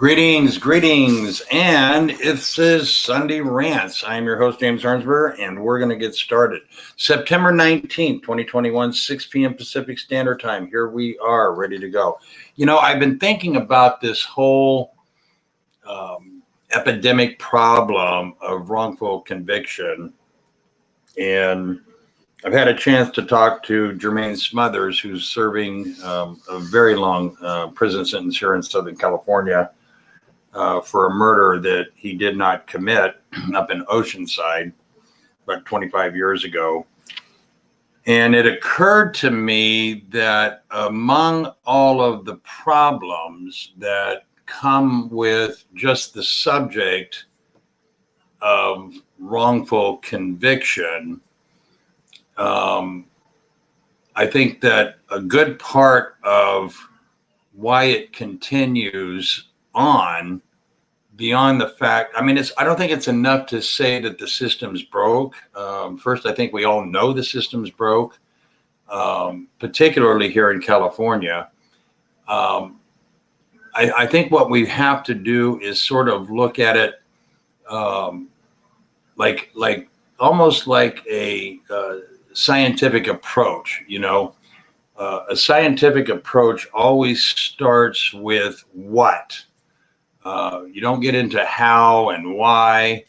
Greetings, and this is Sunday Rants. I'm your host, James Arnsberger, and we're going to get started. September 19th, 2021, 6 p.m. Pacific Standard Time. Here we are, ready to go. You know, I've been thinking about this whole epidemic problem of wrongful conviction, and I've had a chance to talk to Jermaine Smothers, who's serving a very long prison sentence here in Southern California. For a murder that he did not commit up in Oceanside about 25 years ago. And it occurred to me that among all of the problems that come with just the subject of wrongful conviction, I think that a good part of why it continues on beyond the fact, I don't think it's enough to say that the system's broke. First, I think we all know the system's broke, particularly here in California. I think what we have to do is sort of look at it like almost like a scientific approach, you know. A scientific approach always starts with what. You don't get into how and why,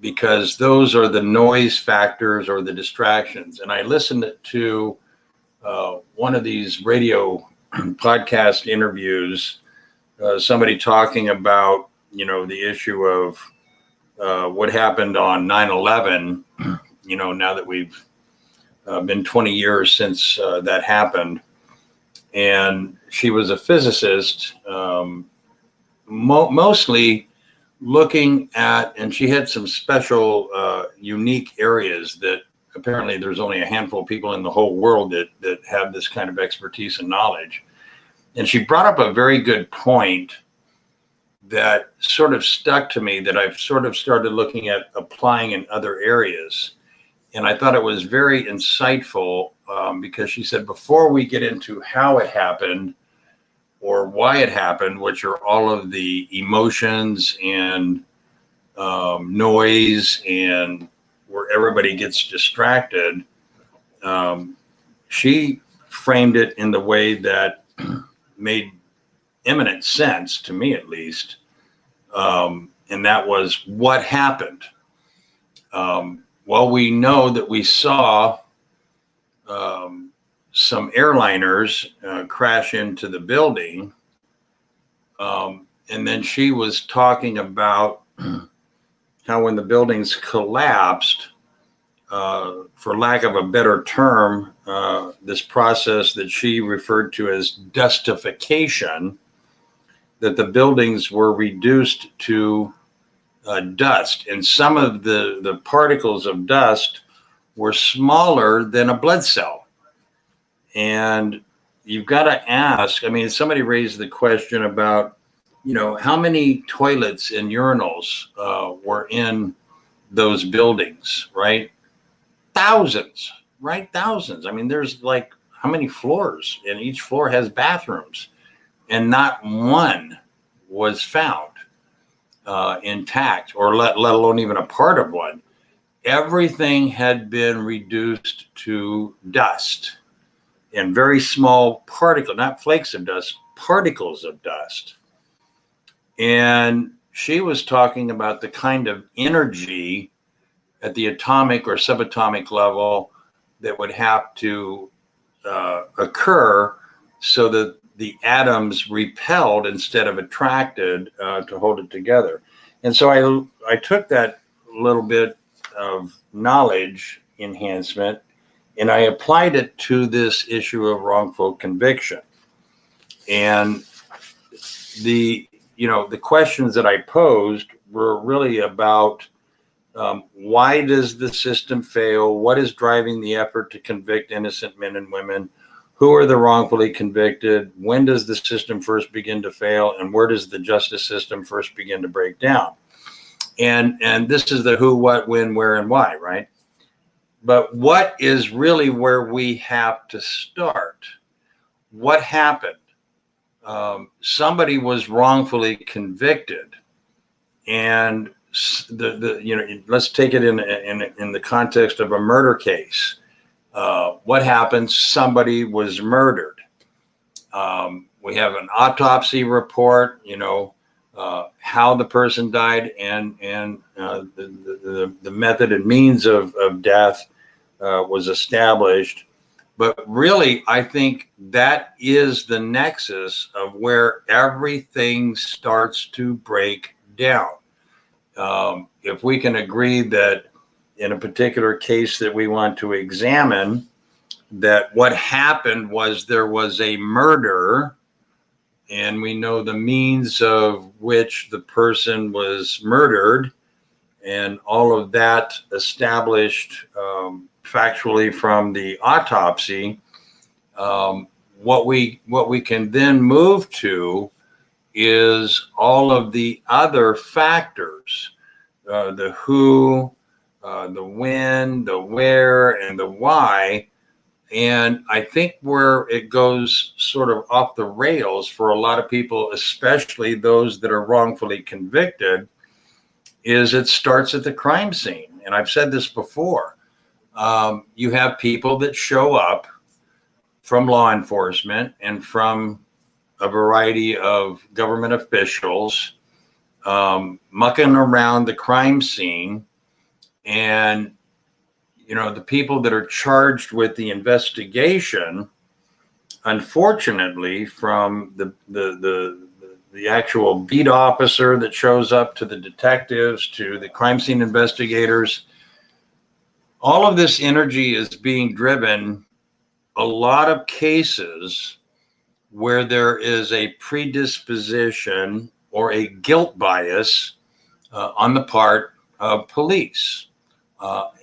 because those are the noise factors or the distractions. And I listened to one of these radio podcast interviews, somebody talking about, you know, the issue of what happened on 9/11, you know, now that we've been 20 years since that happened. And she was a physicist, mostly looking at, and she had some special, unique areas that apparently there's only a handful of people in the whole world that have this kind of expertise and knowledge. And she brought up a very good point that sort of stuck to me, that I've sort of started looking at applying in other areas. And I thought it was very insightful because she said, before we get into how it happened or why it happened, which are all of the emotions and noise and where everybody gets distracted, she framed it in the way that made eminent sense, to me at least, and that was what happened. Well, we know that we saw some airliners crash into the building. And then she was talking about how when the buildings collapsed, for lack of a better term, this process that she referred to as dustification, that the buildings were reduced to dust, and some of the particles of dust were smaller than a blood cell. And you've got to ask, somebody raised the question about, you know, how many toilets and urinals were in those buildings, right? Thousands, right? Thousands. There's like how many floors, and each floor has bathrooms, and not one was found intact, or let alone even a part of one. Everything had been reduced to dust and very small particles, not flakes of dust, particles of dust. And she was talking about the kind of energy at the atomic or subatomic level that would have to occur so that the atoms repelled instead of attracted to hold it together. And so I took that little bit of knowledge enhancement and I applied it to this issue of wrongful conviction. And the questions that I posed were really about why does the system fail? What is driving the effort to convict innocent men and women? Who are the wrongfully convicted? When does the system first begin to fail? And where does the justice system first begin to break down? And this is the who, what, when, where, and why, right? But what is really where we have to start? What happened? somebody was wrongfully convicted, and let's take it in the context of a murder case. What happens? Somebody was murdered. We have an autopsy report, how the person died, and the method and means of death was established. But really, I think that is the nexus of where everything starts to break down. If we can agree that in a particular case that we want to examine, that what happened was there was a murder, and we know the means of which the person was murdered, and all of that established factually from the autopsy. What we can then move to is all of the other factors, the who, the when, the where, and the why. And I think where it goes sort of off the rails for a lot of people, especially those that are wrongfully convicted, is it starts at the crime scene. And I've said this before. You have people that show up from law enforcement and from a variety of government officials, mucking around the crime scene. And, the people that are charged with the investigation, unfortunately, from the actual beat officer that shows up to the detectives, to the crime scene investigators, all of this energy is being driven. A lot of cases where there is a predisposition or a guilt bias on the part of police.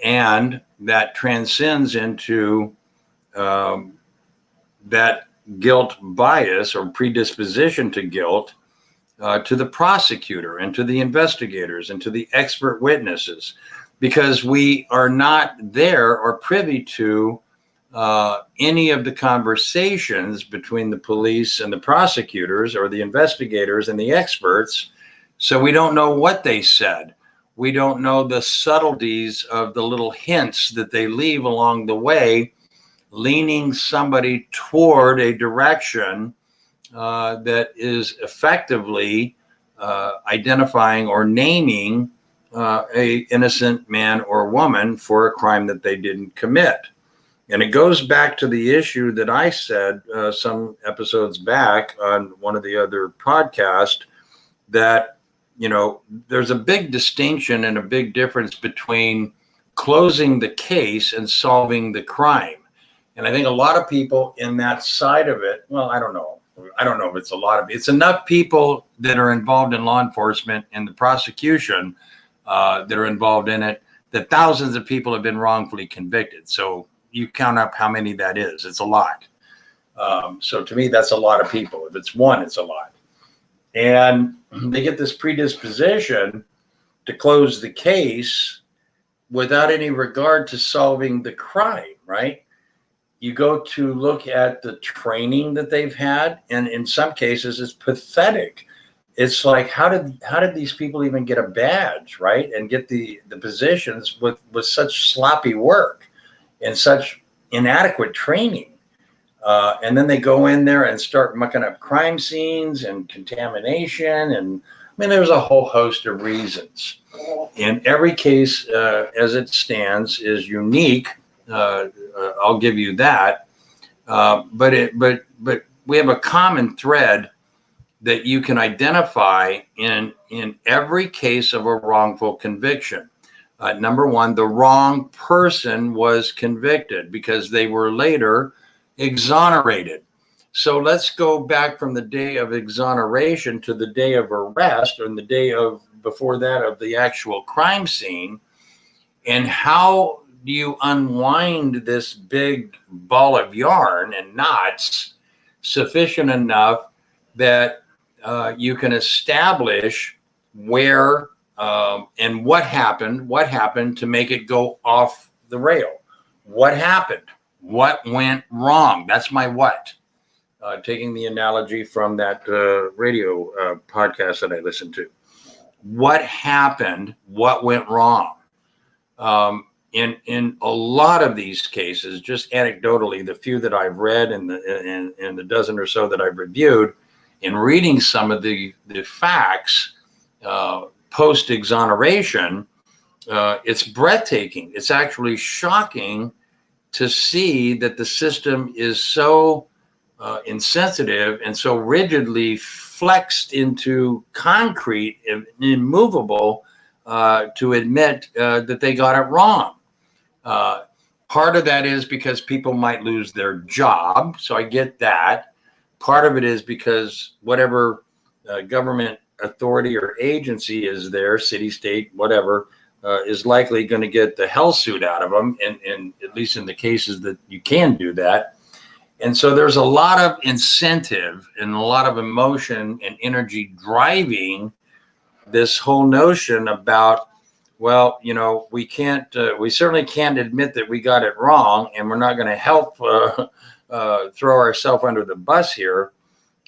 And that transcends into that guilt bias or predisposition to guilt to the prosecutor and to the investigators and to the expert witnesses, because we are not there or privy to any of the conversations between the police and the prosecutors or the investigators and the experts. So we don't know what they said. We don't know the subtleties of the little hints that they leave along the way, leaning somebody toward a direction that is effectively identifying or naming a innocent man or woman for a crime that they didn't commit. And it goes back to the issue that I said some episodes back on one of the other podcasts, that there's a big distinction and a big difference between closing the case and solving the crime. And I think a lot of people in that side of it, well, I don't know if it's a lot of, it's enough people that are involved in law enforcement and the prosecution that are involved in it, that thousands of people have been wrongfully convicted. So you count up how many that is. It's a lot. So to me, that's a lot of people. If it's one, it's a lot. And they get this predisposition to close the case without any regard to solving the crime, right? You go to look at the training that they've had, and in some cases it's pathetic. It's like, how did these people even get a badge, right? And get the positions with such sloppy work and such inadequate training. And then they go in there and start mucking up crime scenes and contamination. And there's a whole host of reasons. And every case, as it stands, is unique. I'll give you that. But we have a common thread that you can identify in every case of a wrongful conviction. Number one, the wrong person was convicted because they were later exonerated. So let's go back from the day of exoneration to the day of arrest, or the day of before that of the actual crime scene. And how do you unwind this big ball of yarn and knots sufficient enough that you can establish where and what happened to make it go off the rail? What happened? What went wrong? That's my what. taking the analogy from that radio podcast that I listened to. What happened? What went wrong? In a lot of these cases, just anecdotally, the few that I've read and the dozen or so that I've reviewed, in reading some of the facts post exoneration, it's breathtaking. It's actually shocking to see that the system is so insensitive and so rigidly flexed into concrete and immovable to admit that they got it wrong. Part of that is because people might lose their job, so I get that. Part of it is because whatever government authority or agency is there, city, state, whatever, is likely going to get the hell suit out of them, and at least in the cases that you can do that. And so there's a lot of incentive and a lot of emotion and energy driving this whole notion about, well, you know, we certainly can't admit that we got it wrong, and we're not going to help throw ourselves under the bus here.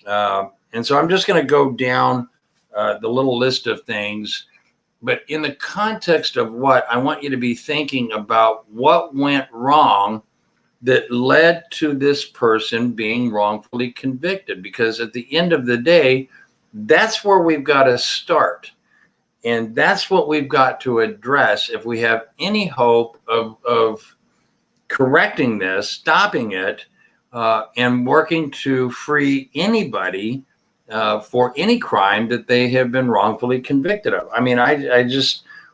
And so I'm just going to go down the little list of things, but in the context of what I want you to be thinking about, what went wrong that led to this person being wrongfully convicted, because at the end of the day, that's where we've got to start. And that's what we've got to address if we have any hope of correcting this, stopping it, and working to free anybody for any crime that they have been wrongfully convicted of. I mean,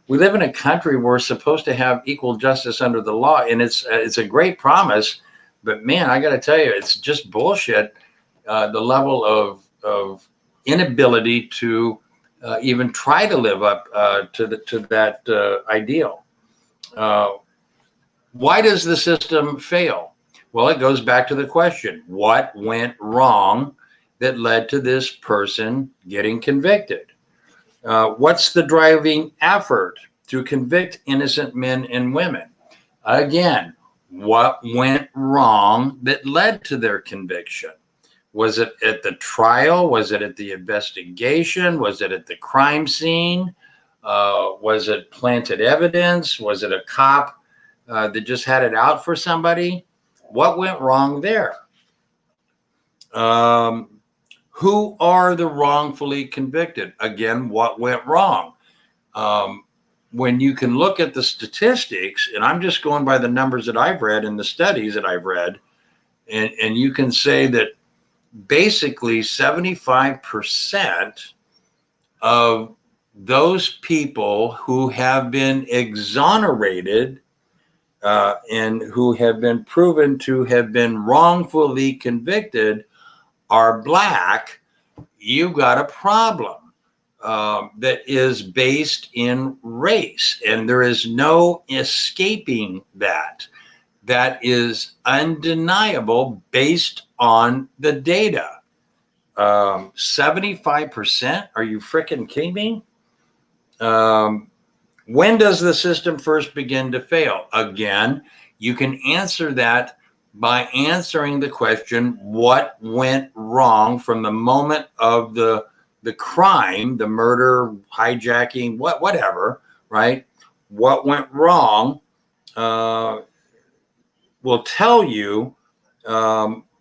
we live in a country where we're supposed to have equal justice under the law, and it's a great promise, but man, I got to tell you, it's just bullshit. The level of inability to even try to live up to that ideal. Why does the system fail? Well, it goes back to the question: what went wrong that led to this person getting convicted? What's the driving effort to convict innocent men and women? Again, what went wrong that led to their conviction? Was it at the trial? Was it at the investigation? Was it at the crime scene? Was it planted evidence? Was it a cop that just had it out for somebody? What went wrong there? Who are the wrongfully convicted? Again, what went wrong? When you can look at the statistics, and I'm just going by the numbers that I've read and the studies that I've read, and you can say that basically 75% of those people who have been exonerated and who have been proven to have been wrongfully convicted are Black. You've got a problem that is based in race, and there is no escaping that. That is undeniable based on the data. 75%? Are you freaking kidding me? When does the system first begin to fail? Again, you can answer that by answering the question, what went wrong from the moment of the crime, the murder, hijacking, whatever, right? What went wrong will tell you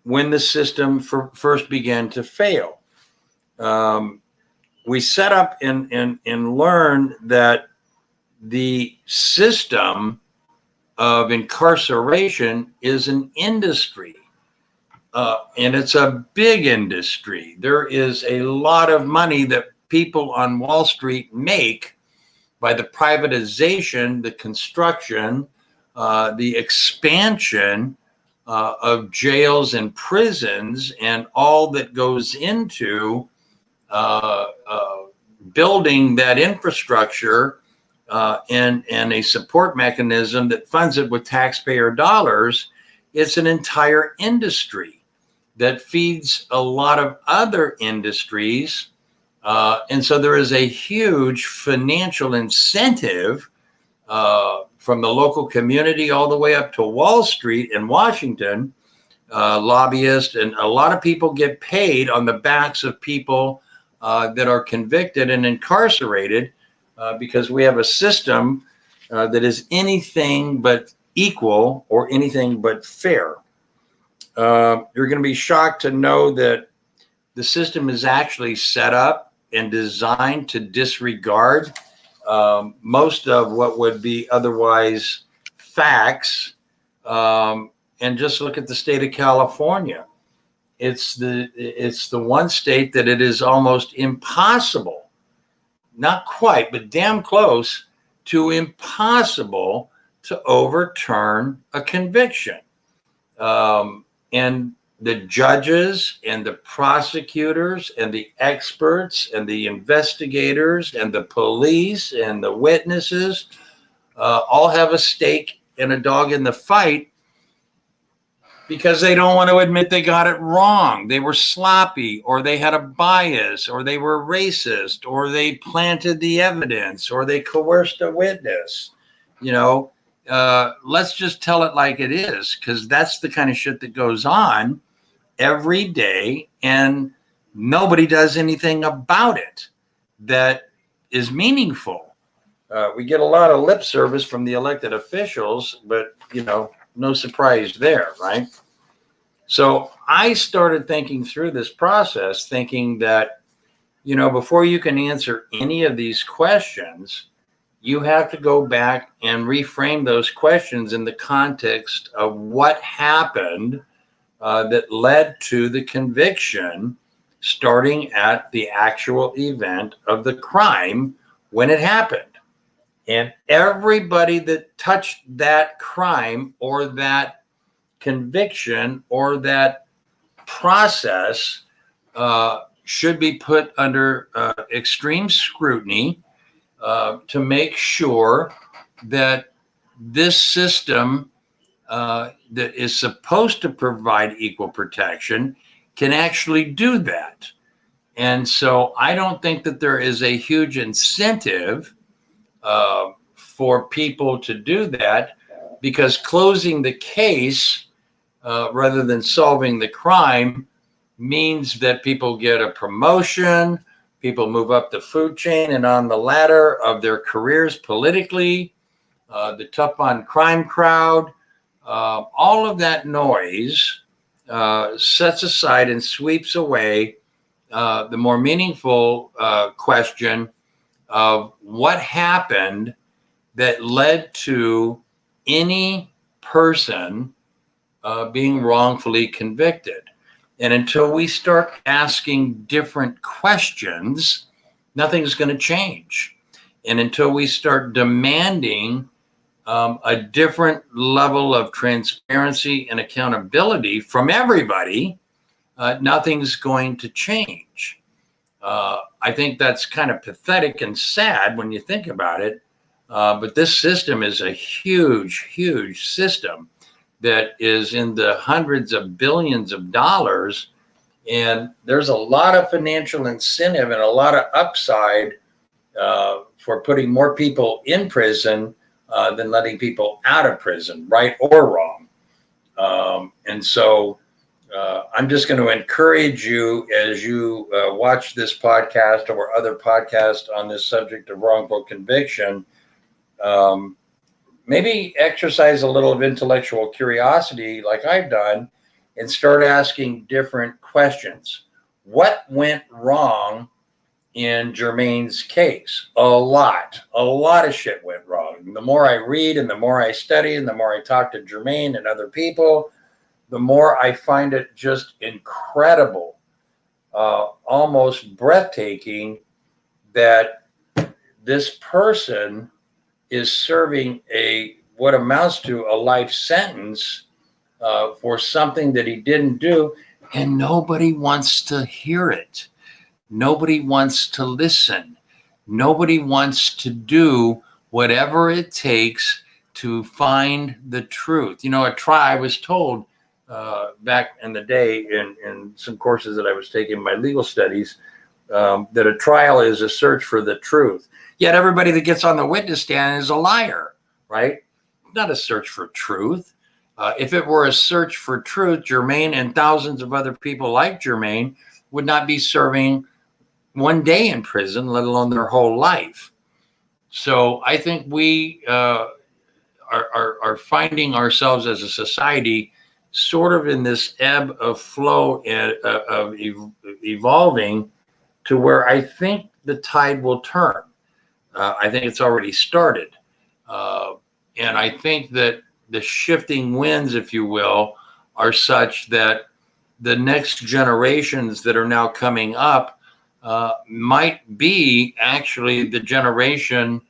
when the system first began to fail. We set up and learn that the system of incarceration is an industry, and it's a big industry. There is a lot of money that people on Wall Street make by the privatization, the construction, the expansion of jails and prisons, and all that goes into building that infrastructure and a support mechanism that funds it with taxpayer dollars. It's an entire industry that feeds a lot of other industries. And so there is a huge financial incentive from the local community all the way up to Wall Street in Washington lobbyists, and a lot of people get paid on the backs of people that are convicted and incarcerated because we have a system that is anything but equal or anything but fair. You're going to be shocked to know that the system is actually set up and designed to disregard most of what would be otherwise facts. And just look at the state of California. It's the one state that it is almost impossible, not quite, but damn close to impossible to overturn a conviction. And the judges and the prosecutors and the experts and the investigators and the police and the witnesses all have a stake and a dog in the fight because they don't want to admit they got it wrong. They were sloppy, or they had a bias, or they were racist, or they planted the evidence, or they coerced a witness. Let's just tell it like it is, because that's the kind of shit that goes on every day, and nobody does anything about it that is meaningful. We get a lot of lip service from the elected officials, but, no surprise there, right? So I started thinking through this process, thinking that, before you can answer any of these questions, you have to go back and reframe those questions in the context of what happened that led to the conviction, starting at the actual event of the crime when it happened. And everybody that touched that crime or that conviction or that process should be put under extreme scrutiny to make sure that this system that is supposed to provide equal protection can actually do that. And so I don't think that there is a huge incentive for people to do that, because closing the case rather than solving the crime means that people get a promotion, people move up the food chain and on the ladder of their careers politically, the tough on crime crowd, all of that noise sets aside and sweeps away the more meaningful question of what happened that led to any person being wrongfully convicted. And until we start asking different questions, nothing's going to change. And until we start demanding a different level of transparency and accountability from everybody, nothing's going to change. I think that's kind of pathetic and sad when you think about it. But this system is a huge, huge system that is in the hundreds of billions of dollars. And there's a lot of financial incentive and a lot of upside for putting more people in prison than letting people out of prison, right or wrong. And so I'm just going to encourage you, as you watch this podcast or other podcasts on this subject of wrongful conviction, maybe exercise a little of intellectual curiosity like I've done and start asking different questions. What went wrong in Jermaine's case? A lot of shit went wrong. The more I read and the more I study and the more I talk to Jermaine and other people, the more I find it just incredible, almost breathtaking, that this person is serving what amounts to a life sentence for something that he didn't do, and nobody wants to hear it. Nobody wants to listen. Nobody wants to do whatever it takes to find the truth. I was told back in the day in some courses that I was taking in my legal studies, that a trial is a search for the truth. Yet everybody that gets on the witness stand is a liar, right? Not a search for truth. If it were a search for truth, Jermaine and thousands of other people like Jermaine would not be serving one day in prison, let alone their whole life. So I think we are finding ourselves as a society sort of in this ebb of flow of evolving to where I think the tide will turn. I think it's already started. And I think that the shifting winds, if you will, are such that the next generations that are now coming up might be actually the generation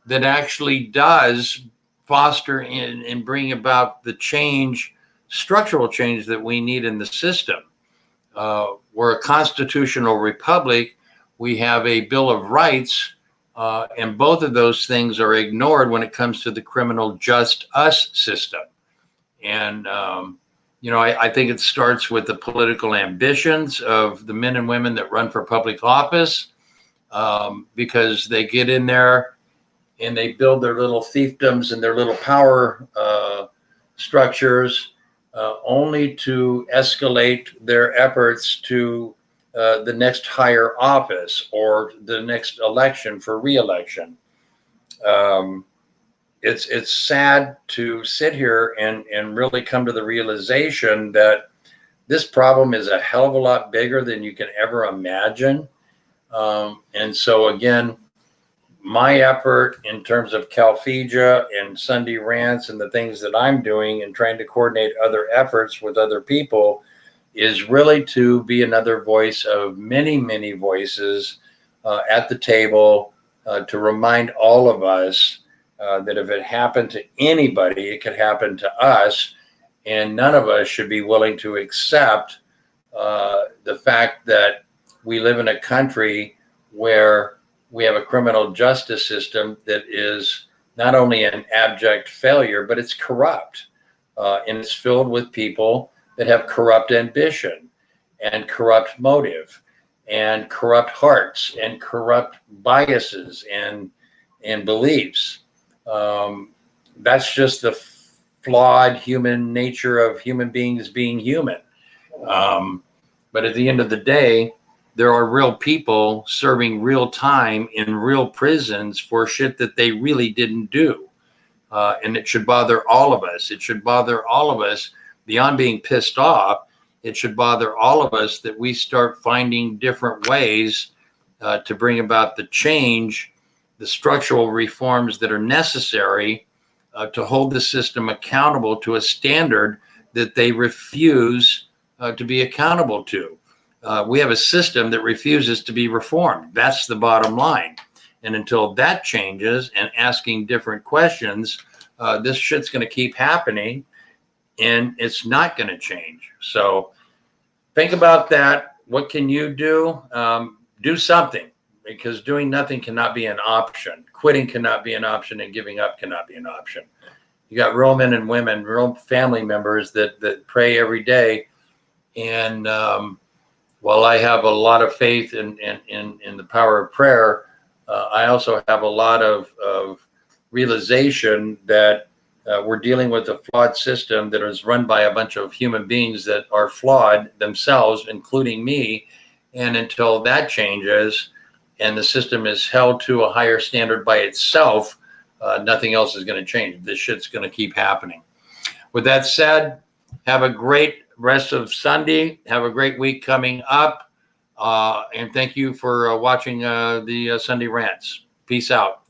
that actually does foster and bring about the change, structural change that we need in the system. We're a constitutional republic. We have a Bill of Rights, and both of those things are ignored when it comes to the criminal just us system. And, I think it starts with the political ambitions of the men and women that run for public office, because they get in there and they build their little fiefdoms and their little power structures, only to escalate their efforts to the next higher office or the next election for re-election. It's sad to sit here and really come to the realization that this problem is a hell of a lot bigger than you can ever imagine. And so again, my effort in terms of Calfegia and Sunday Rants and the things that I'm doing and trying to coordinate other efforts with other people is really to be another voice of many, many voices at the table, to remind all of us that if it happened to anybody, it could happen to us. And none of us should be willing to accept the fact that we live in a country where we have a criminal justice system that is not only an abject failure, but it's corrupt. And it's filled with people that have corrupt ambition and corrupt motive and corrupt hearts and corrupt biases and beliefs. That's just the flawed human nature of human beings being human. But at the end of the day, there are real people serving real time in real prisons for shit that they really didn't do. And it should bother all of us. It should bother all of us beyond being pissed off. It should bother all of us that we start finding different ways to bring about the change, the structural reforms that are necessary to hold the system accountable to a standard that they refuse to be accountable to. We have a system that refuses to be reformed. That's the bottom line. And until that changes and asking different questions, this shit's going to keep happening and it's not going to change. So think about that. What can you do? Do something, because doing nothing cannot be an option. Quitting cannot be an option, and giving up cannot be an option. You got real men and women, real family members that pray every day. And while I have a lot of faith in the power of prayer, I also have a lot of realization that we're dealing with a flawed system that is run by a bunch of human beings that are flawed themselves, including me. And until that changes and the system is held to a higher standard by itself, nothing else is going to change. This shit's going to keep happening. With that said, have a great rest of Sunday. Have a great week coming up. And thank you for watching the Sunday Rants. Peace out.